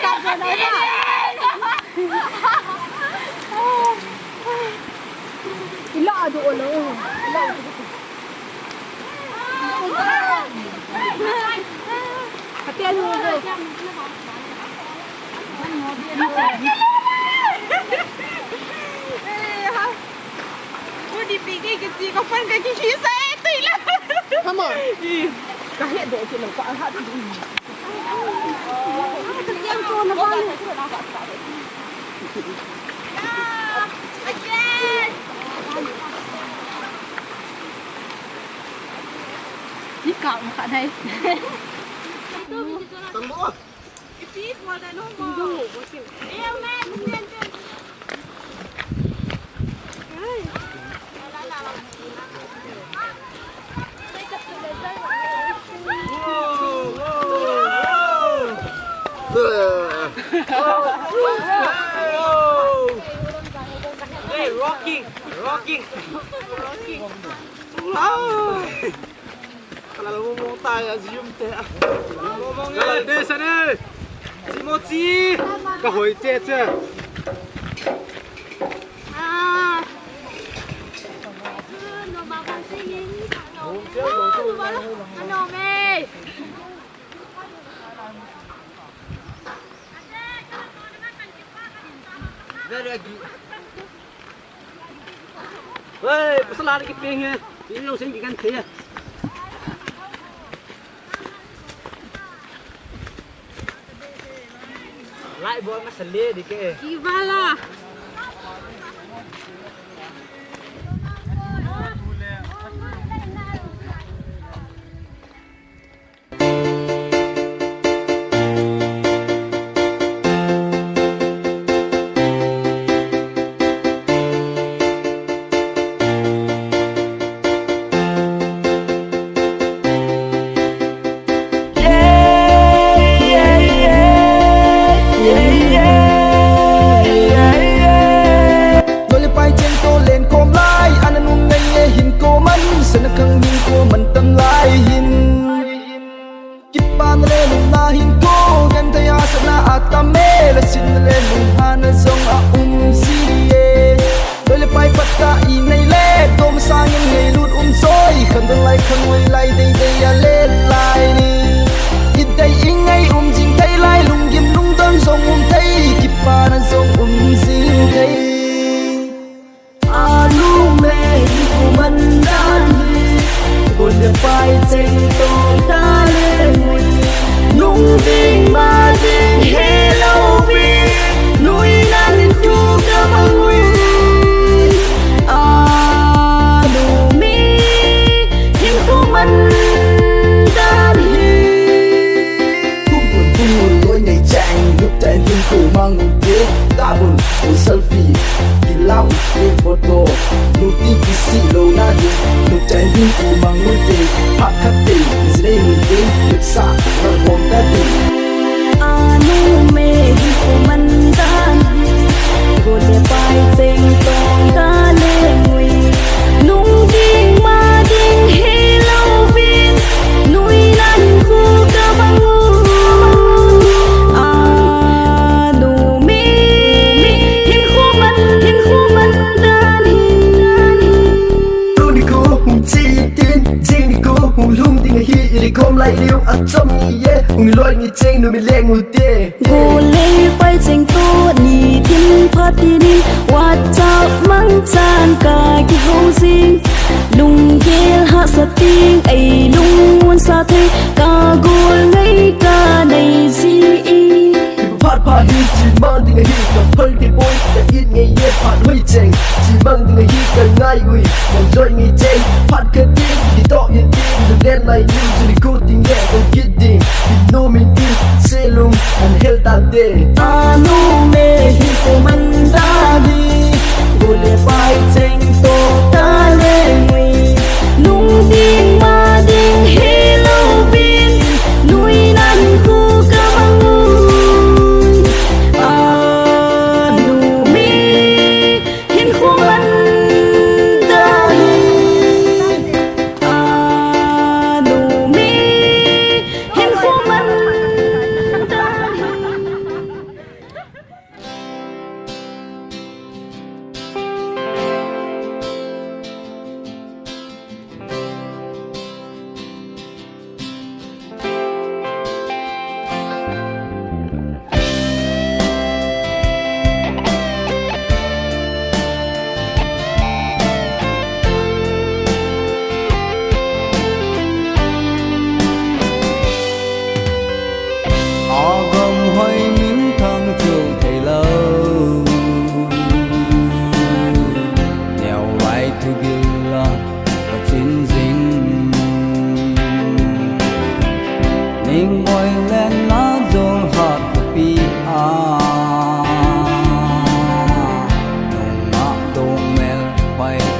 cặp rồi đấy à? Cái lọ đồ luôn. Hạt tiền luôn rồi. Ôi đi bị cái gì có phân cái khí xe tùy lắm. Không mở. Cái hiện độ chuyện là quả hạt. Em chôn nó con. Đi cạo một khả đây. Tầm bố. Cái tí qua đây nó mò. Eo nè, không nên chứ. Hey, rocking. Kalau mau tanya zoom teh. Ngomongnya di sana. Mochi. Cái hồi chết chưa? Woi, pasal lagi pingnya. Ini yang sini kan dia. Lại buat masalah di ke. Ivala.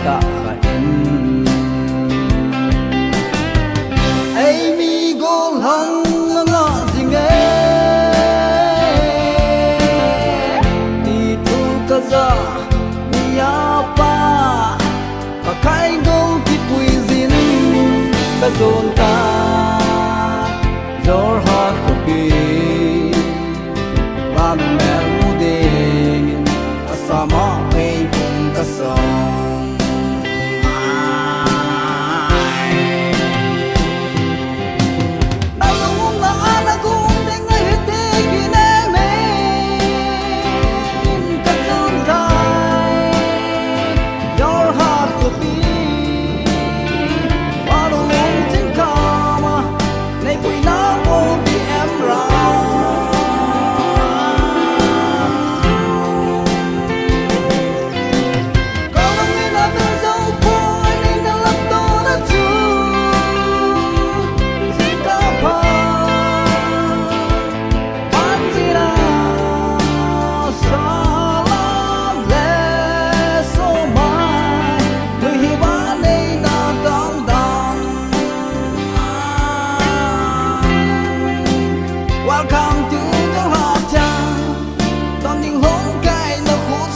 ta khain Amy gol hang nga jinge ti tu kaza niya pa pakai gol ki puizin kazon ta your heart could be one melody asama kay kung kasong nalungong na anak kong tingay hitigin namin kagantay your heart could be marunong tingkama nay quỳ na mo đi em ra Welcome to the hot town. Toàn những hôn cây nó hút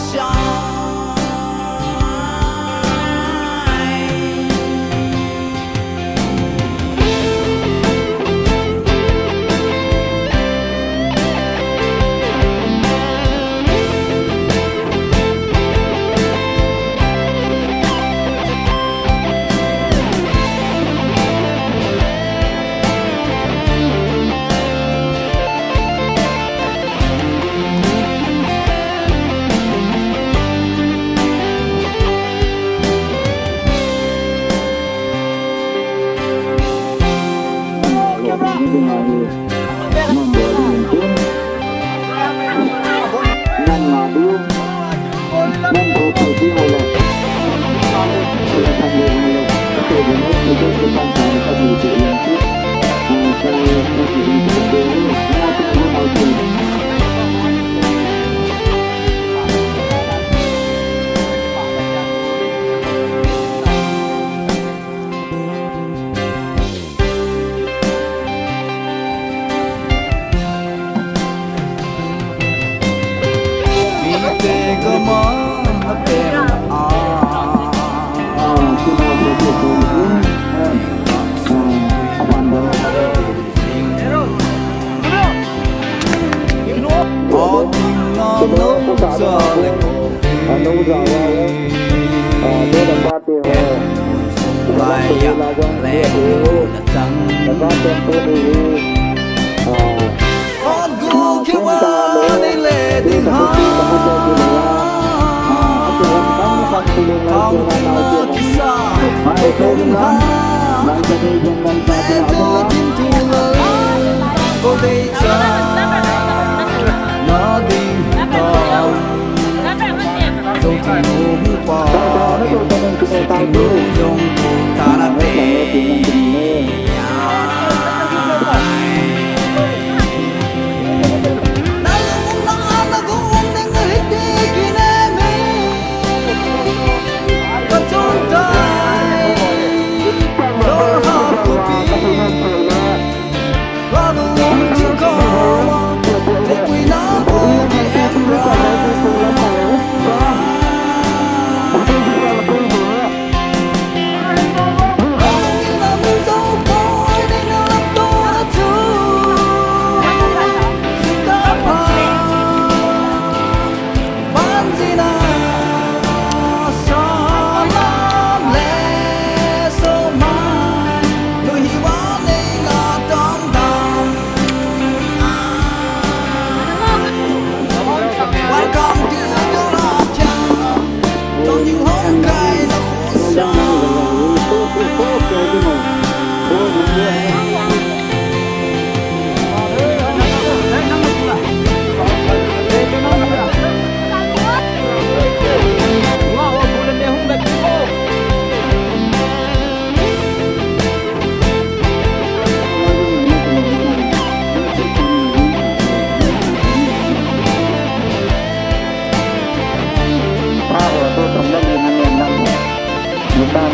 kita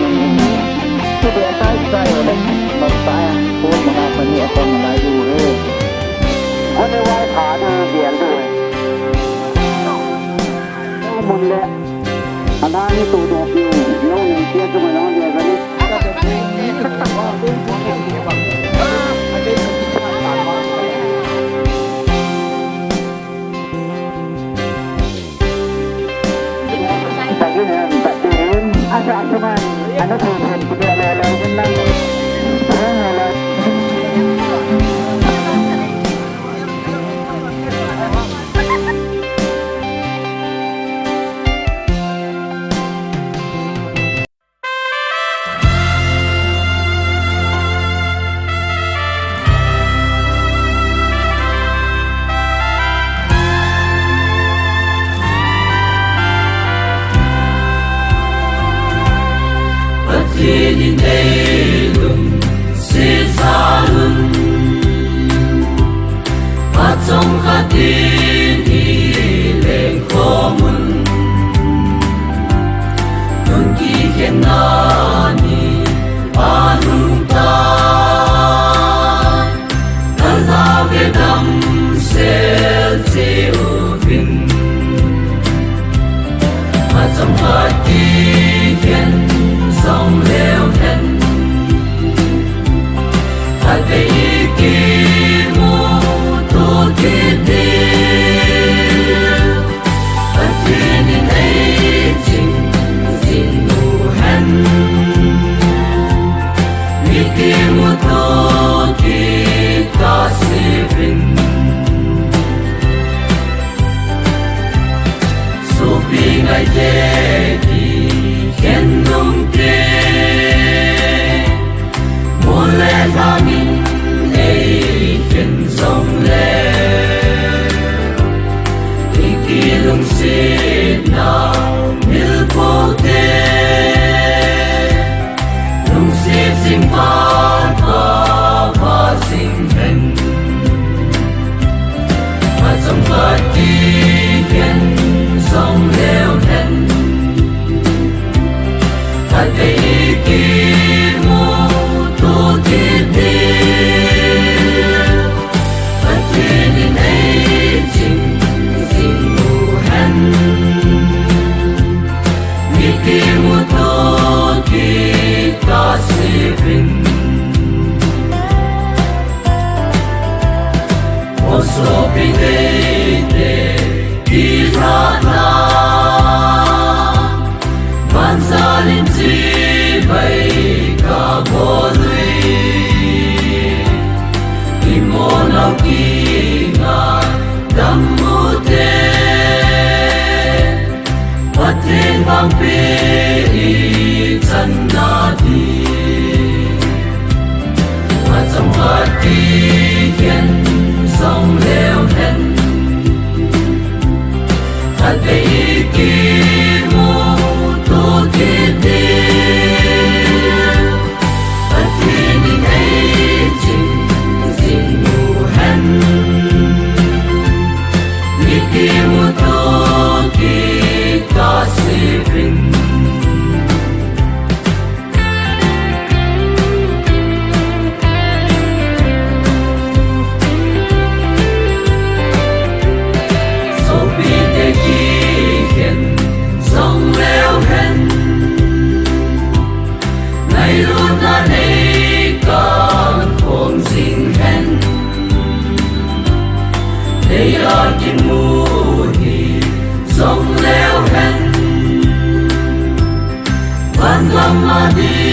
sudah saya oleh bangsa pun mengalami apa melajuคนในวัยฐานเดียนด้วยมุนเละอันนั้นตัวดอกอยู่น้องหนึ่งเชี่ยก็ไม่น้องเดียวกันนี่แต่ก็เนี่ยแต่เดิมอาจารย์ใช่ไหมอันนั้นถูกเห็นกูเดียวเลยฉันนั่งเลย Inin eylum sezalum Patsong katin ileng komun Nun kiken nani anung tan Nalhavedam sel zeuvin Patsong katin song leo hen ta thấy kỳ mu tu thiên địa ta thiên in ấy chính xin mu hen mi kỳ mu tu kỳ ta si vinh su pi ngày thế kỳ khen nung lẽ ra mình ấy chân sông lẽ thì kia lung xin nào như cô thế lung xin sinh phát và sinh hình mà trong vật đi chân sông leo hen ta thấy kia mu thiên địa bất thiên in ấy chính xin mu hen mi kia mu tu kỳ ta si vinh một số bình đây để đi ra na ban gia linh gì vậy cả vô nào kỳ ngàn đam mưu thế và thiên vang pi chân na đi và trong vật kỳ thiên sông leo hen ta thấy kỳ mu tu thiên địa và thiên in ấy chính mi kia mu tu kỳ ta si vinh so bi te kỳ khen sông leo hen ngày luôn ta này con phong sinh hen để ở trên mù hi sông leo hen ban gam mà đi